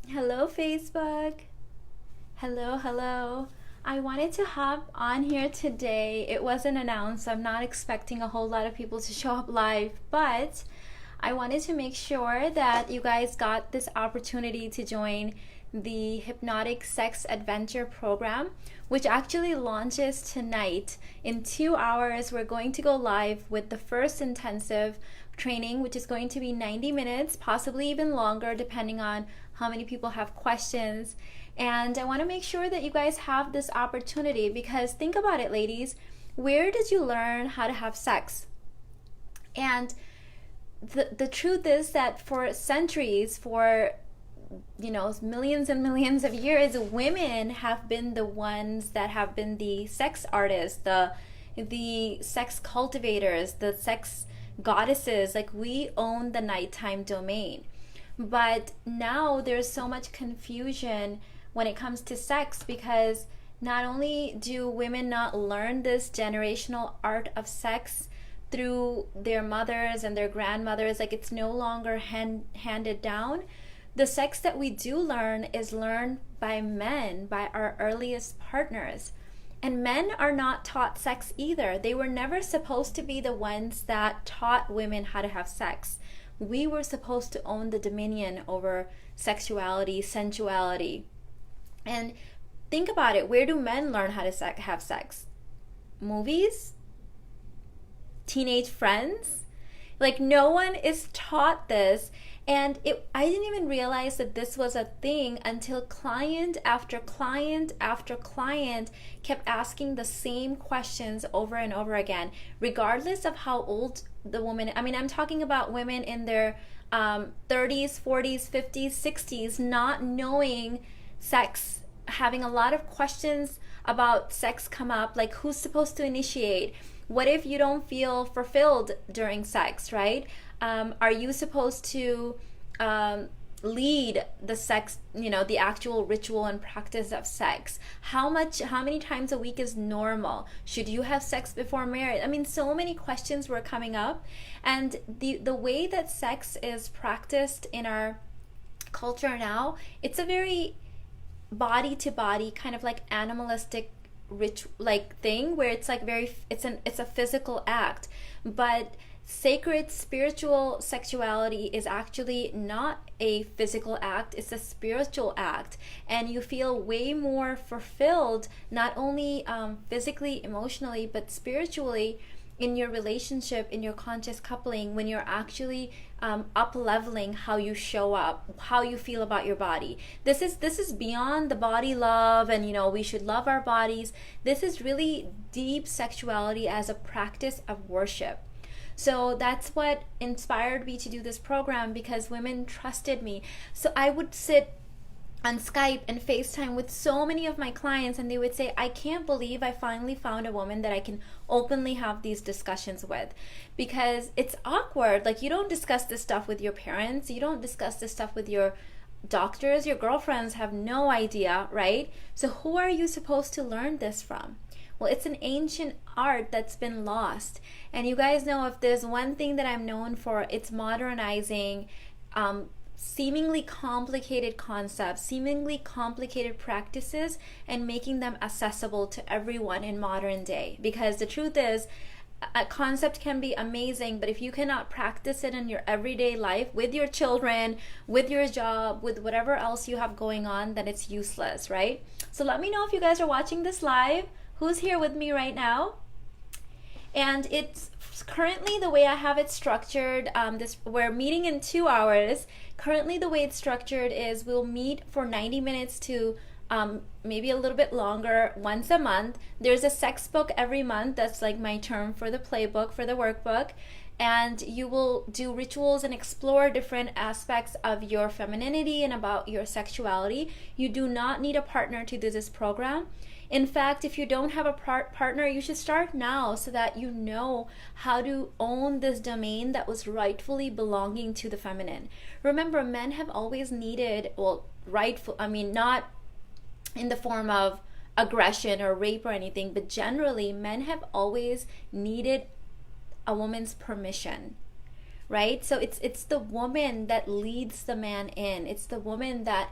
Hello, Facebook. Hello. I wanted to hop on here today. It wasn't announced. I'm not expecting a whole lot of people to show up live, but I wanted to make sure that you guys got this opportunity to join the Hypnotic Sex Adventure program, which actually launches tonight. In 2 hours, we're going to go live with the first intensive training, which is going to be 90 minutes, possibly even longer, depending on how many people have questions. And I want to make sure that you guys have this opportunity because think about it, ladies. Where did you learn how to have sex? And the truth is that for centuries, for millions and millions of years, women have been the ones that have been the sex artists, the sex cultivators, the sex goddesses. Like, we own the nighttime domain. But now there's so much confusion when it comes to sex because not only do women not learn this generational art of sex through their mothers and their grandmothers, like it's no longer handed down. The sex that we do learn is learned by men, by our earliest partners. And men are not taught sex either. They were never supposed to be the ones that taught women how to have sex. We were supposed to own the dominion over sexuality, sensuality. And think about it. Where do men learn how to have sex? Movies? Teenage friends? Like, no one is taught this. And I didn't even realize that this was a thing until client after client after client kept asking the same questions over and over again, regardless of how old the woman. I mean, I'm talking about women in their 30s, 40s, 50s, 60s, not knowing sex, having a lot of questions about sex come up, like who's supposed to initiate? What if you don't feel fulfilled during sex, right? Are you supposed to lead the sex, the actual ritual and practice of sex? How many times a week is normal? Should you have sex before marriage? I mean, so many questions were coming up. And the way that sex is practiced in our culture now, it's a very body to body kind of like animalistic rich like thing where it's like it's a physical act, but sacred spiritual sexuality is actually not a physical act, it's a spiritual act, and you feel way more fulfilled, not only physically, emotionally, but spiritually in your relationship, in your conscious coupling, when you're actually up leveling how you show up, how you feel about your body. This is beyond the body love and we should love our bodies. This is really deep sexuality as a practice of worship. So that's what inspired me to do this program, because women trusted me. So I would sit on Skype and FaceTime with so many of my clients, and they would say, I can't believe I finally found a woman that I can openly have these discussions with, because it's awkward. Like, you don't discuss this stuff with your parents, you don't discuss this stuff with your doctors, your girlfriends have no idea, right? So who are you supposed to learn this from? Well, it's an ancient art that's been lost. And you guys know, if there's one thing that I'm known for, it's modernizing seemingly complicated concepts, seemingly complicated practices, and making them accessible to everyone in modern day. Because the truth is, a concept can be amazing, but if you cannot practice it in your everyday life with your children, with your job, with whatever else you have going on, then it's useless, right? So let me know if you guys are watching this live. Who's here with me right now? And it's currently the way I have it structured. We're meeting in 2 hours. Currently, the way it's structured is we'll meet for 90 minutes to maybe a little bit longer once a month. There's a sex book every month. That's like my term for the playbook, for the workbook. And you will do rituals and explore different aspects of your femininity and about your sexuality. You do not need a partner to do this program. In fact, if you don't have a partner, you should start now so that you know how to own this domain that was rightfully belonging to the feminine. Remember, men have always needed, not in the form of aggression or rape or anything, but generally, men have always needed a woman's permission, right? So it's the woman that leads the man in. It's the woman that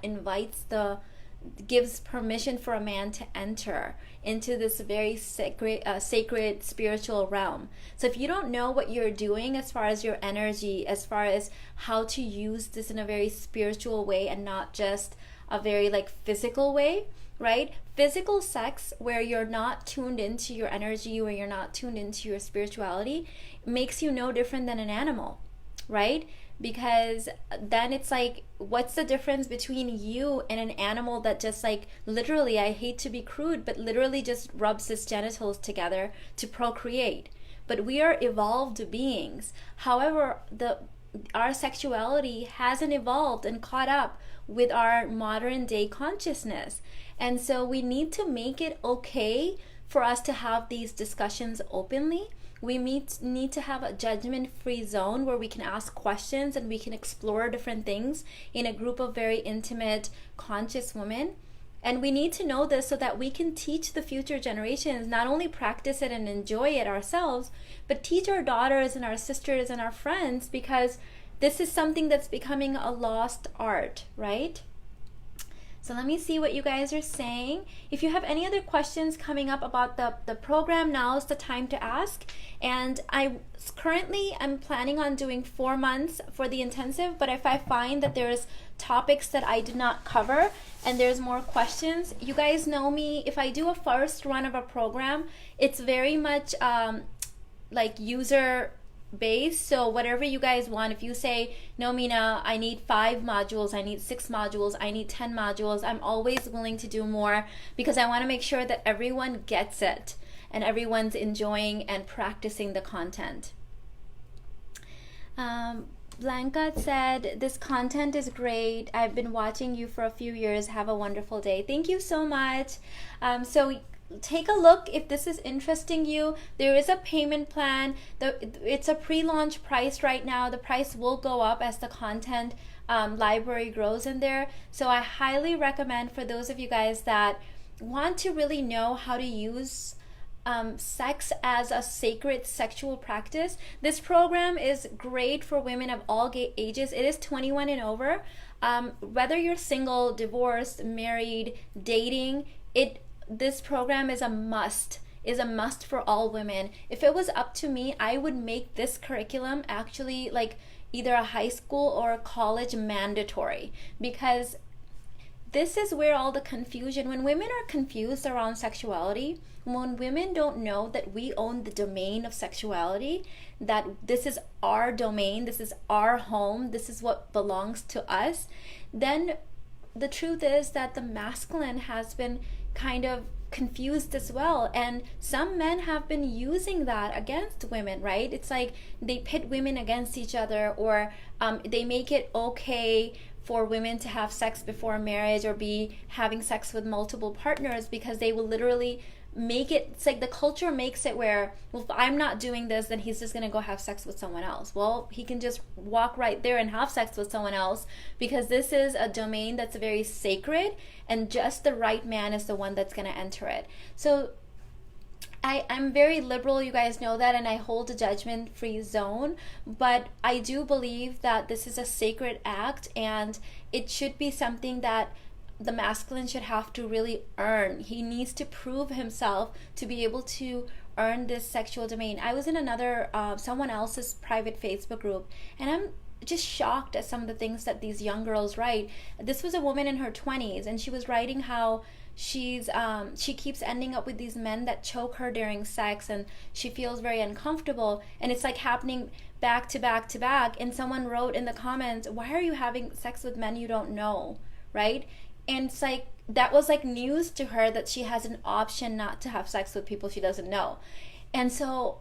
gives permission for a man to enter into this very sacred spiritual realm. So if you don't know what you're doing as far as your energy, as far as how to use this in a very spiritual way and not just a very like physical way, right? Physical sex where you're not tuned into your energy, where you're not tuned into your spirituality, makes you no different than an animal, right? Because then it's like, what's the difference between you and an animal that just like literally, I hate to be crude, but literally just rubs its genitals together to procreate? But we are evolved beings. However, our sexuality hasn't evolved and caught up with our modern day consciousness. And so we need to make it okay for us to have these discussions openly. We need to have a judgment-free zone where we can ask questions and we can explore different things in a group of very intimate, conscious women. And we need to know this so that we can teach the future generations, not only practice it and enjoy it ourselves, but teach our daughters and our sisters and our friends, because this is something that's becoming a lost art, right? So let me see what you guys are saying. If you have any other questions coming up about the program, now is the time to ask. And I'm planning on doing 4 months for the intensive, but if I find that there's topics that I did not cover and there's more questions, you guys know me, if I do a first run of a program, it's very much like user based. So whatever you guys want, if you say, no, Mina, I need 5 modules, I need 6 modules, I need 10 modules, I'm always willing to do more, because I want to make sure that everyone gets it and everyone's enjoying and practicing the content. Blanca said, this content is great. I've been watching you for a few years. Have a wonderful day. Thank you so much. So take a look if this is interesting you. There is a payment plan. It's a pre-launch price right now. The price will go up as the content library grows in there. So I highly recommend, for those of you guys that want to really know how to use sex as a sacred sexual practice, this program is great for women of all ages. It is 21 and over. Whether you're single, divorced, married, dating, this program is a must for all women. If it was up to me, I would make this curriculum actually like either a high school or a college mandatory, because this is where all the confusion, when women are confused around sexuality, when women don't know that we own the domain of sexuality, that this is our domain, this is our home, this is what belongs to us, then the truth is that the masculine has been kind of confused as well, and some men have been using that against women, right? It's like they pit women against each other, or they make it okay for women to have sex before marriage or be having sex with multiple partners, because they will literally make it, it's like the culture makes it where, well, if I'm not doing this, then he's just gonna go have sex with someone else. Well, he can just walk right there and have sex with someone else, because this is a domain that's very sacred, and just the right man is the one that's gonna enter it. So I'm very liberal, you guys know that, and I hold a judgment-free zone, but I do believe that this is a sacred act, and it should be something that the masculine should have to really earn. He needs to prove himself to be able to earn this sexual domain. I was in another someone else's private Facebook group, and I'm just shocked at some of the things that these young girls write. This was a woman in her 20s, and she was writing how she keeps ending up with these men that choke her during sex, and she feels very uncomfortable, and it's like happening back to back to back. And someone wrote in the comments, why are you having sex with men you don't know, right? And it's like, that was like news to her, that she has an option not to have sex with people she doesn't know. And so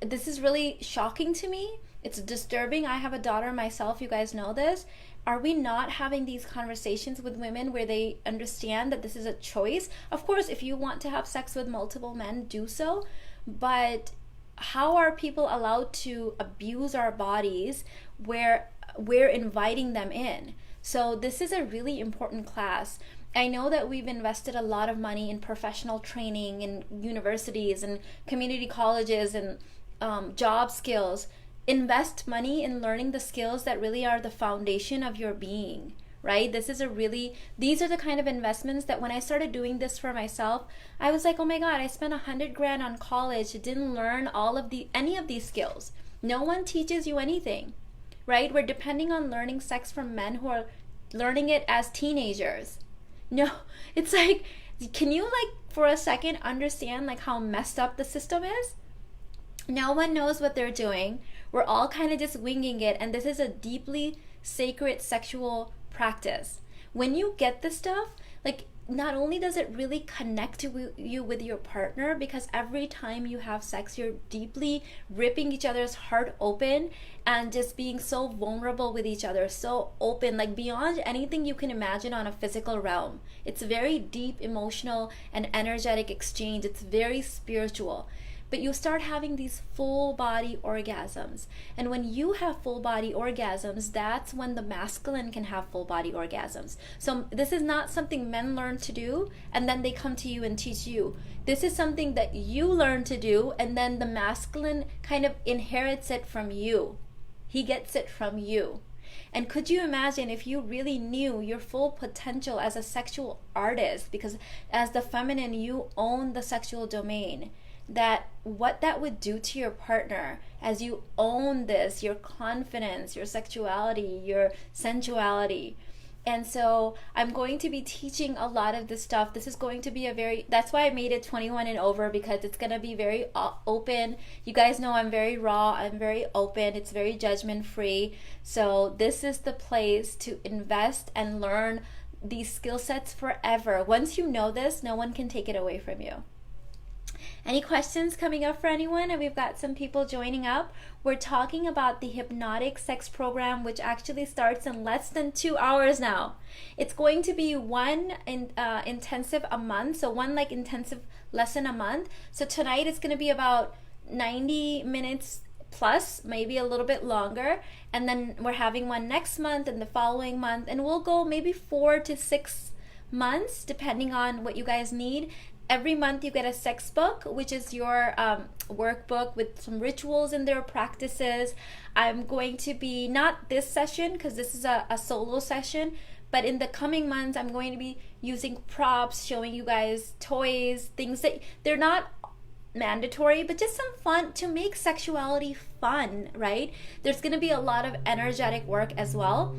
this is really shocking to me. It's disturbing. I have a daughter myself, you guys know this. Are we not having these conversations with women where they understand that this is a choice? Of course, if you want to have sex with multiple men, do so. But how are people allowed to abuse our bodies where we're inviting them in? So this is a really important class. I know that we've invested a lot of money in professional training in universities and community colleges and job skills. invest money in learning the skills that really are the foundation of your being, right? These are the kind of investments that when I started doing this for myself, I was like, oh my God, I spent 100 grand on college, didn't learn any of these skills. No one teaches you anything, right? We're depending on learning sex from men who are learning it as teenagers. No, it's like, can you like for a second understand like how messed up the system is? No one knows what they're doing. We're all kind of just winging it, and this is a deeply sacred sexual practice. When you get this stuff, like, not only does it really connect you with your partner, because every time you have sex, you're deeply ripping each other's heart open and just being so vulnerable with each other, so open, like beyond anything you can imagine on a physical realm. It's very deep emotional and energetic exchange. It's very spiritual. But you start having these full body orgasms. And when you have full body orgasms, that's when the masculine can have full body orgasms. So this is not something men learn to do and then they come to you and teach you. This is something that you learn to do, and then the masculine kind of inherits it from you. He gets it from you. And could you imagine if you really knew your full potential as a sexual artist, because as the feminine, you own the sexual domain, that what that would do to your partner as you own this, your confidence, your sexuality, your sensuality. And so I'm going to be teaching a lot of this stuff. This is going to be that's why I made it 21 and over, because it's going to be very open. You guys know I'm very raw, I'm very open, it's very judgment free. So this is the place to invest and learn these skill sets forever. Once you know this, no one can take it away from you. Any questions coming up for anyone? And we've got some people joining up. We're talking about the Hypnotic Sex Program, which actually starts in less than 2 hours now. It's going to be one intensive a month, so one like intensive lesson a month. So tonight it's going to be about 90 minutes plus, maybe a little bit longer. And then we're having one next month and the following month. And we'll go maybe 4 to 6 months, depending on what you guys need. Every month you get a sex book, which is your workbook with some rituals in there, practices. I'm going to be, not this session because this is a solo session, but in the coming months I'm going to be using props, showing you guys toys, things that they're not mandatory, but just some fun to make sexuality fun, right? There's going to be a lot of energetic work as well.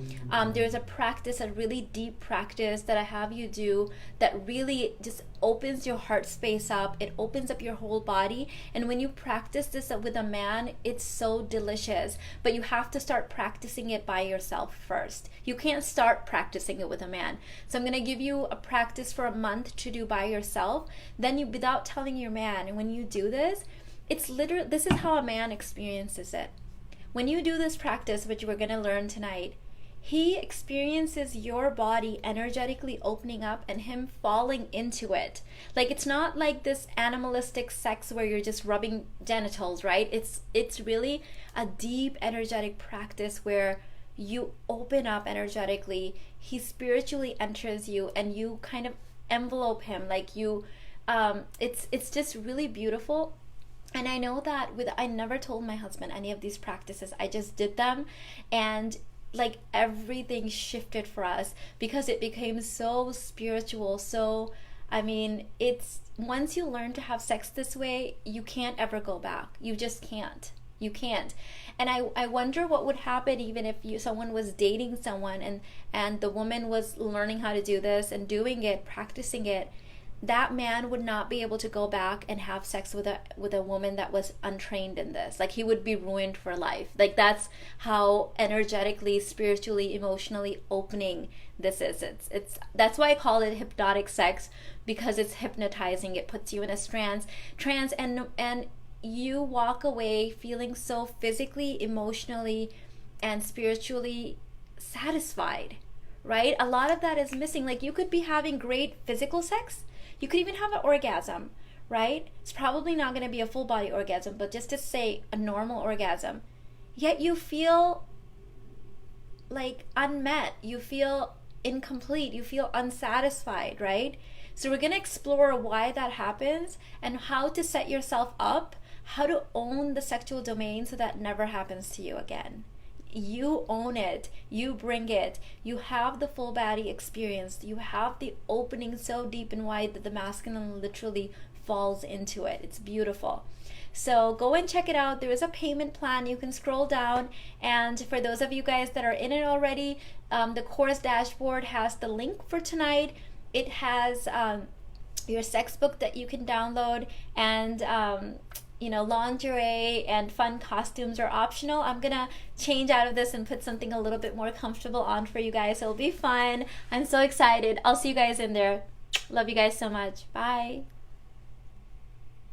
There's a practice, a really deep practice that I have you do that really just opens your heart space up. It opens up your whole body. And when you practice this with a man, it's so delicious. But you have to start practicing it by yourself first. You can't start practicing it with a man. So I'm going to give you a practice for a month to do by yourself. Then you, without telling your man, and when you do this, it's literally, this is how a man experiences it. When you do this practice, which we're going to learn tonight, he experiences your body energetically opening up and him falling into it. Like, it's not like this animalistic sex where you're just rubbing genitals, right? It's really a deep energetic practice where you open up energetically. He spiritually enters you and you kind of envelope him, like you it's just really beautiful. And I know that I never told my husband any of these practices. I just did them, and like everything shifted for us because it became so spiritual. So I mean, it's, once you learn to have sex this way, you can't ever go back. You just can't. You can't. And I wonder what would happen even if someone was dating someone and the woman was learning how to do this and doing it, practicing it. That man would not be able to go back and have sex with a woman that was untrained in this. Like, he would be ruined for life. Like, that's how energetically, spiritually, emotionally opening this is. It's that's why I call it hypnotic sex, because it's hypnotizing. It puts you in a trance and you walk away feeling so physically, emotionally, and spiritually satisfied, right? A lot of that is missing. Like, you could be having great physical sex. You could even have an orgasm, right? It's probably not going to be a full body orgasm, but just to say a normal orgasm. Yet you feel like unmet. You feel incomplete. You feel unsatisfied, right? So we're going to explore why that happens and how to set yourself up, how to own the sexual domain so that never happens to you again. You own it, you bring it, you have the full body experience, you have the opening so deep and wide that the masculine literally falls into it. It's beautiful. So go and check it out. There is a payment plan. You can scroll down, and for those of you guys that are in it already, the course dashboard has the link for tonight. It has your sex book that you can download, and lingerie and fun costumes are optional. I'm gonna change out of this and put something a little bit more comfortable on for you guys. It'll be fun. I'm so excited. I'll see you guys in there. Love you guys so much. Bye.